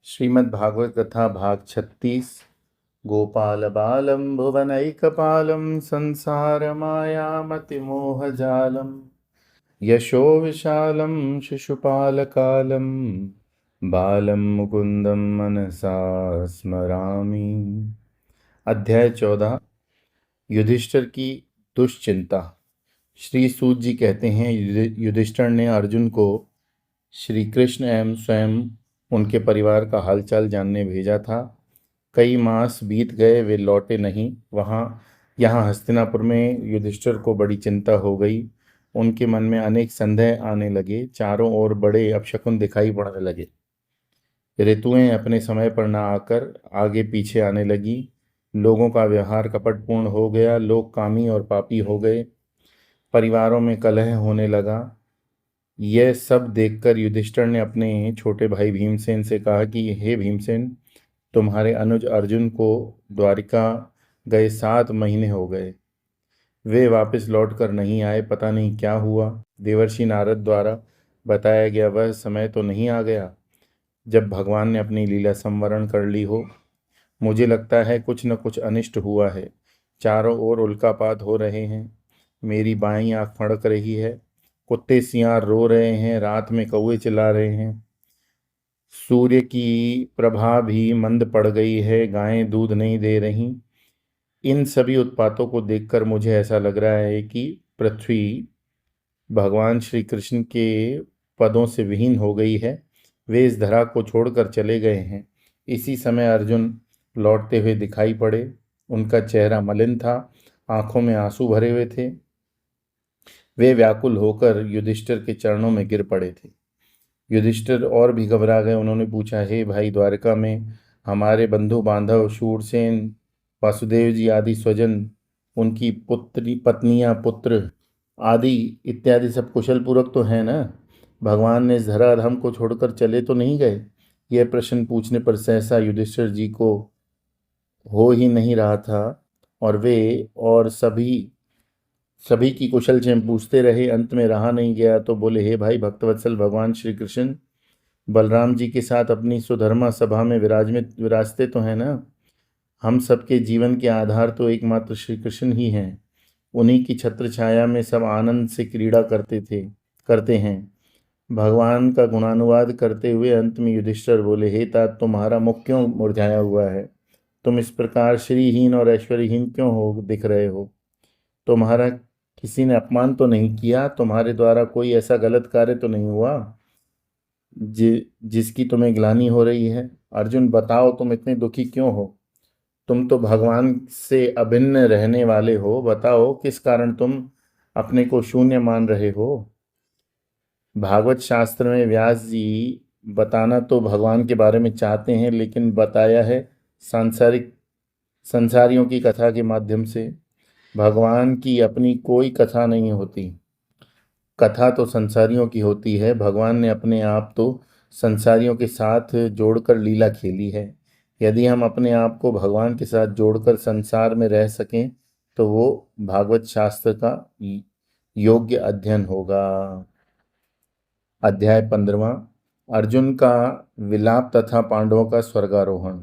श्रीमद्भागवत कथा भाग 36। गोपाल बालम भुवनैकपालम संसार मायामतिमोहजालम यशो विशालम शिशुपालकालम बालम मुकुंदम मनसा स्मरामि। अध्याय 14। युधिष्ठिर की दुश्चिंता। श्री सूत जी कहते हैं, युधिष्ठिर ने अर्जुन को श्री कृष्ण एवं स्वयं उनके परिवार का हालचाल जानने भेजा था। कई मास बीत गए, वे लौटे नहीं। यहाँ हस्तिनापुर में युधिष्ठिर को बड़ी चिंता हो गई। उनके मन में अनेक संदेह आने लगे। चारों ओर बड़े अपशकुन दिखाई पड़ने लगे। ऋतुएं अपने समय पर न आकर आगे पीछे आने लगी। लोगों का व्यवहार कपटपूर्ण हो गया। लोग कामी और पापी हो गए। परिवारों में कलह होने लगा। यह सब देखकर युधिष्ठिर ने अपने छोटे भाई भीमसेन से कहा कि हे भीमसेन, तुम्हारे अनुज अर्जुन को द्वारिका गए 7 महीने हो गए। वे वापस लौट कर नहीं आए। पता नहीं क्या हुआ। देवर्षि नारद द्वारा बताया गया वह समय तो नहीं आ गया जब भगवान ने अपनी लीला संवरण कर ली हो। मुझे लगता है कुछ न कुछ अनिष्ट हुआ है। चारों ओर उल्कापात हो रहे हैं। मेरी बाईं आंख फड़क रही है। कुत्ते सियार रो रहे हैं। रात में कौवे चिल्ला रहे हैं। सूर्य की प्रभा भी मंद पड़ गई है। गायें दूध नहीं दे रही। इन सभी उत्पातों को देखकर मुझे ऐसा लग रहा है कि पृथ्वी भगवान श्री कृष्ण के पदों से विहीन हो गई है। वे इस धरा को छोड़कर चले गए हैं। इसी समय अर्जुन लौटते हुए दिखाई पड़े। उनका चेहरा मलिन था। आंखों में आंसू भरे हुए थे। वे व्याकुल होकर युधिष्ठिर के चरणों में गिर पड़े थे। युधिष्ठिर और भी घबरा गए। उन्होंने पूछा, हे भाई, द्वारका में हमारे बंधु बांधव शूरसेन, वासुदेव जी आदि स्वजन, उनकी पुत्री पत्नियां, पुत्र आदि इत्यादि सब कुशल पूर्वक तो है ना? भगवान ने इस धराधाम को छोड़कर चले तो नहीं गए? यह प्रश्न पूछने पर सहसा युधिष्ठिर जी को हो ही नहीं रहा था और वे और सभी की कुशल क्षेम पूछते रहे। अंत में रहा नहीं गया तो बोले, हे भाई भक्तवत्सल, भगवान श्री कृष्ण बलराम जी के साथ अपनी सुधर्मा सभा में विराजते तो हैं ना? हम सबके जीवन के आधार तो एकमात्र श्री कृष्ण ही हैं। उन्हीं की छत्र छाया में सब आनंद से क्रीड़ा करते हैं। भगवान का गुणानुवाद करते हुए अंत में युधिष्ठिर बोले, हे तात, तुम्हारा मुख क्यों मुरझाया हुआ है? तुम इस प्रकार श्रीहीन और ऐश्वर्यहीन क्यों हो दिख रहे हो? तुम्हारा किसी ने अपमान तो नहीं किया? तुम्हारे द्वारा कोई ऐसा गलत कार्य तो नहीं हुआ जिसकी तुम्हें ग्लानि हो रही है? अर्जुन, बताओ, तुम इतने दुखी क्यों हो? तुम तो भगवान से अभिन्न रहने वाले हो। बताओ, किस कारण तुम अपने को शून्य मान रहे हो? भागवत शास्त्र में व्यास जी बताना तो भगवान के बारे में चाहते हैं, लेकिन बताया है संसारियों की कथा के माध्यम से। भगवान की अपनी कोई कथा नहीं होती। कथा तो संसारियों की होती है। भगवान ने अपने आप तो संसारियों के साथ जोड़कर लीला खेली है। यदि हम अपने आप को भगवान के साथ जोड़कर संसार में रह सकें तो वो भागवत शास्त्र का योग्य अध्ययन होगा। अध्याय 15। अर्जुन का विलाप तथा पांडवों का स्वर्गारोहण।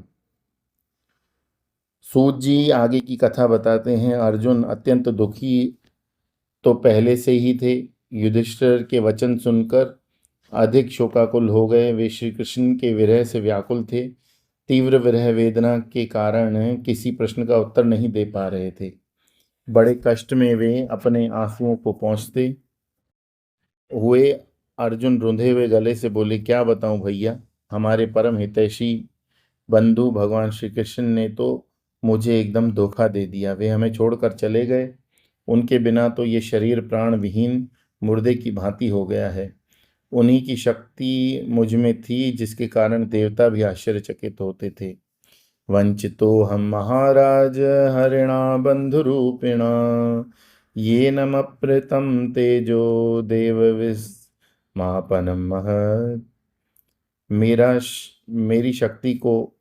सूत जी आगे की कथा बताते हैं। अर्जुन अत्यंत दुखी तो पहले से ही थे। युधिष्ठिर के वचन सुनकर अधिक शोकाकुल हो गए। वे श्री कृष्ण के विरह से व्याकुल थे। तीव्र विरह वेदना के कारण किसी प्रश्न का उत्तर नहीं दे पा रहे थे। बड़े कष्ट में वे अपने आंसुओं को पोंछते हुए अर्जुन रुंधे हुए गले से बोले, क्या बताऊं भैया, हमारे परम हितैषी बंधु भगवान श्री कृष्ण ने तो मुझे एकदम धोखा दे दिया। वे हमें छोड़कर चले गए। उनके बिना तो ये शरीर प्राण विहीन मुर्दे की भांति हो गया है। उन्हीं की शक्ति मुझ में थी, जिसके कारण देवता भी आश्चर्यचकित होते थे। वंचितो हम महाराज हरिणा बंधुरूपिणा ये नमप्रेतम तेजो देवविस्मापनम महत्। मेरी शक्ति को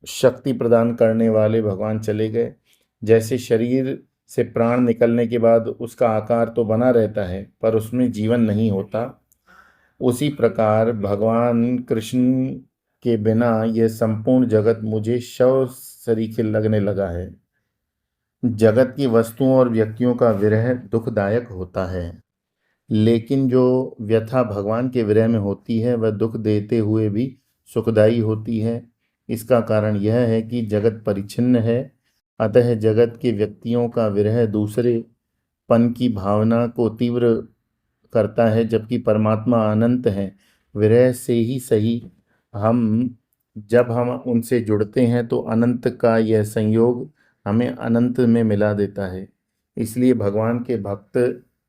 शक्ति प्रदान करने वाले भगवान चले गए। जैसे शरीर से प्राण निकलने के बाद उसका आकार तो बना रहता है पर उसमें जीवन नहीं होता, उसी प्रकार भगवान कृष्ण के बिना यह संपूर्ण जगत मुझे शव सरीखे लगने लगा है। जगत की वस्तुओं और व्यक्तियों का विरह दुखदायक होता है, लेकिन जो व्यथा भगवान के विरह में होती है वह दुख देते हुए भी सुखदायी होती है। इसका कारण यह है कि जगत परिच्छिन्न है, अतः जगत के व्यक्तियों का विरह दूसरे पन की भावना को तीव्र करता है, जबकि परमात्मा अनंत है। विरह से ही सही, हम जब हम उनसे जुड़ते हैं तो अनंत का यह संयोग हमें अनंत में मिला देता है। इसलिए भगवान के भक्त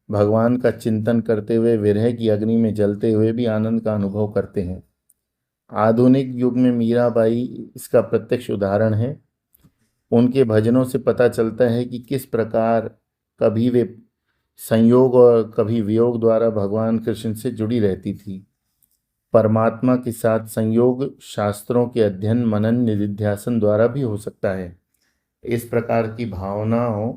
भगवान का चिंतन करते हुए विरह की अग्नि में जलते हुए भी आनंद का अनुभव करते हैं। आधुनिक युग में मीराबाई इसका प्रत्यक्ष उदाहरण है। उनके भजनों से पता चलता है कि किस प्रकार कभी वे संयोग और कभी वियोग द्वारा भगवान कृष्ण से जुड़ी रहती थी। परमात्मा के साथ संयोग शास्त्रों के अध्ययन मनन निधिध्यासन द्वारा भी हो सकता है। इस प्रकार की भावनाओं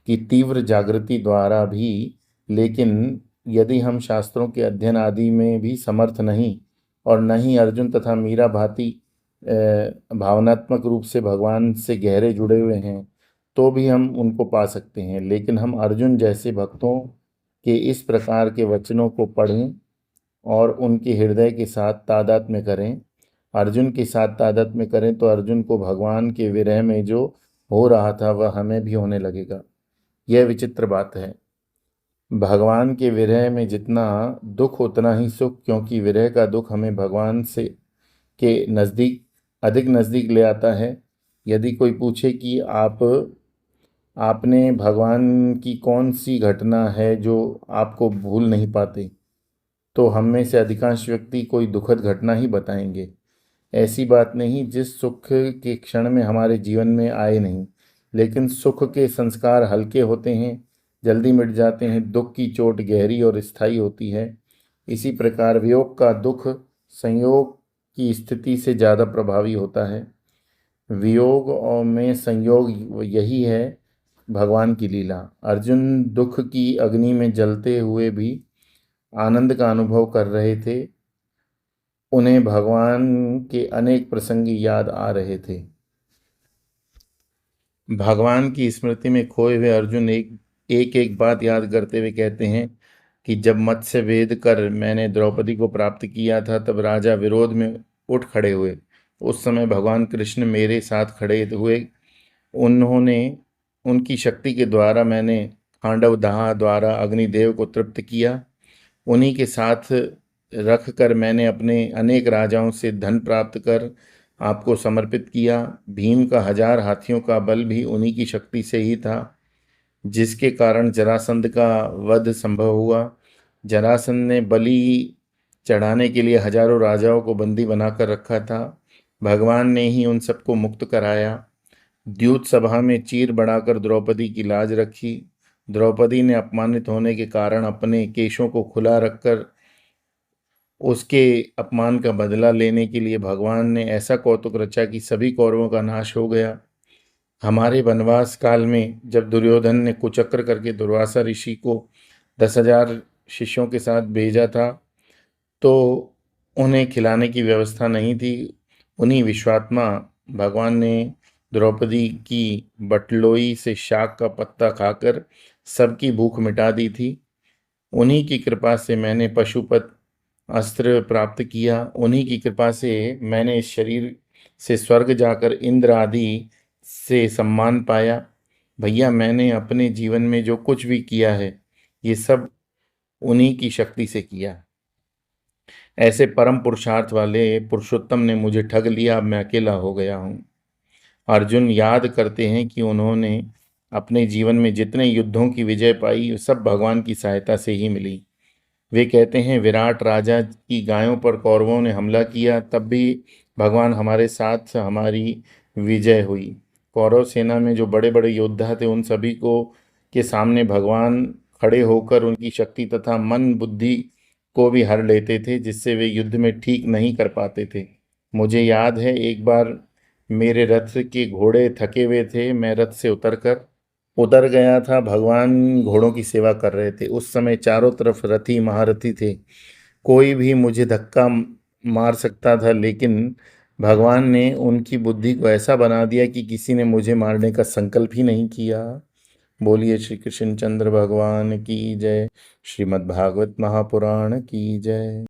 की तीव्र जागृति द्वारा भी, लेकिन यदि हम शास्त्रों के अध्ययन आदि में भी समर्थ नहीं और न ही अर्जुन तथा मीरा भांति भावनात्मक रूप से भगवान से गहरे जुड़े हुए हैं, तो भी हम उनको पा सकते हैं। लेकिन हम अर्जुन जैसे भक्तों के इस प्रकार के वचनों को पढ़ें और उनके हृदय के साथ तादात्म्य करें। अर्जुन के साथ तादात्म्य करें तो अर्जुन को भगवान के विरह में जो हो रहा था वह हमें भी होने लगेगा। यह विचित्र बात है। भगवान के विरह में जितना दुख उतना ही सुख, क्योंकि विरह का दुख हमें भगवान से के नज़दीक अधिक नज़दीक ले आता है। यदि कोई पूछे कि आपने भगवान की कौन सी घटना है जो आपको भूल नहीं पाते, तो हम में से अधिकांश व्यक्ति कोई दुखद घटना ही बताएंगे। ऐसी बात नहीं जिस सुख के क्षण में हमारे जीवन में आए नहीं, लेकिन सुख के संस्कार हल्के होते हैं, जल्दी मिट जाते हैं। दुख की चोट गहरी और स्थायी होती है। इसी प्रकार वियोग का दुख संयोग की स्थिति से ज़्यादा प्रभावी होता है। वियोग और में संयोग यही है भगवान की लीला। अर्जुन दुख की अग्नि में जलते हुए भी आनंद का अनुभव कर रहे थे। उन्हें भगवान के अनेक प्रसंग याद आ रहे थे। भगवान की स्मृति में खोए हुए अर्जुन एक बात याद करते हुए कहते हैं कि जब मत्स्य वेद कर मैंने द्रौपदी को प्राप्त किया था, तब राजा विरोध में उठ खड़े हुए। उस समय भगवान कृष्ण मेरे साथ खड़े हुए। उन्होंने उनकी शक्ति के द्वारा मैंने खांडव दाह द्वारा अग्निदेव को तृप्त किया। उन्हीं के साथ रख कर मैंने अपने अनेक राजाओं से धन प्राप्त कर आपको समर्पित किया। भीम का 1000 हाथियों का बल भी उन्हीं की शक्ति से ही था, जिसके कारण जरासंध का वध संभव हुआ। जरासंध ने बलि चढ़ाने के लिए हजारों राजाओं को बंदी बनाकर रखा था। भगवान ने ही उन सबको मुक्त कराया। द्यूत सभा में चीर बढ़ाकर द्रौपदी की लाज रखी। द्रौपदी ने अपमानित होने के कारण अपने केशों को खुला रखकर उसके अपमान का बदला लेने के लिए भगवान ने ऐसा कौतुक रचा कि सभी कौरवों का नाश हो गया। हमारे वनवास काल में जब दुर्योधन ने कुचक्र करके दुर्वासा ऋषि को 10,000 शिष्यों के साथ भेजा था, तो उन्हें खिलाने की व्यवस्था नहीं थी। उन्हीं विश्वात्मा भगवान ने द्रौपदी की बटलोई से शाक का पत्ता खाकर सबकी भूख मिटा दी थी। उन्हीं की कृपा से मैंने पशुपत अस्त्र प्राप्त किया। उन्हीं की कृपा से मैंने इस शरीर से स्वर्ग जाकर इंद्र आदि से सम्मान पाया। भैया, मैंने अपने जीवन में जो कुछ भी किया है, ये सब उन्हीं की शक्ति से किया। ऐसे परम पुरुषार्थ वाले पुरुषोत्तम ने मुझे ठग लिया, अब मैं अकेला हो गया हूँ। अर्जुन याद करते हैं कि उन्होंने अपने जीवन में जितने युद्धों की विजय पाई, सब भगवान की सहायता से ही मिली। वे कहते हैं, विराट राजा की गायों पर कौरवों ने हमला किया, तब भी भगवान हमारे साथ, हमारी विजय हुई। कौरव सेना में जो बड़े बड़े योद्धा थे, उन सभी को के सामने भगवान खड़े होकर उनकी शक्ति तथा मन बुद्धि को भी हर लेते थे, जिससे वे युद्ध में ठीक नहीं कर पाते थे। मुझे याद है, एक बार मेरे रथ के घोड़े थके हुए थे। मैं रथ से उतर गया था। भगवान घोड़ों की सेवा कर रहे थे। उस समय चारों तरफ रथी महारथी थे। कोई भी मुझे धक्का मार सकता था, लेकिन भगवान ने उनकी बुद्धि को ऐसा बना दिया कि किसी ने मुझे मारने का संकल्प ही नहीं किया। बोलिए श्री कृष्ण चंद्र भगवान की जय। श्रीमद् भागवत महापुराण की जय।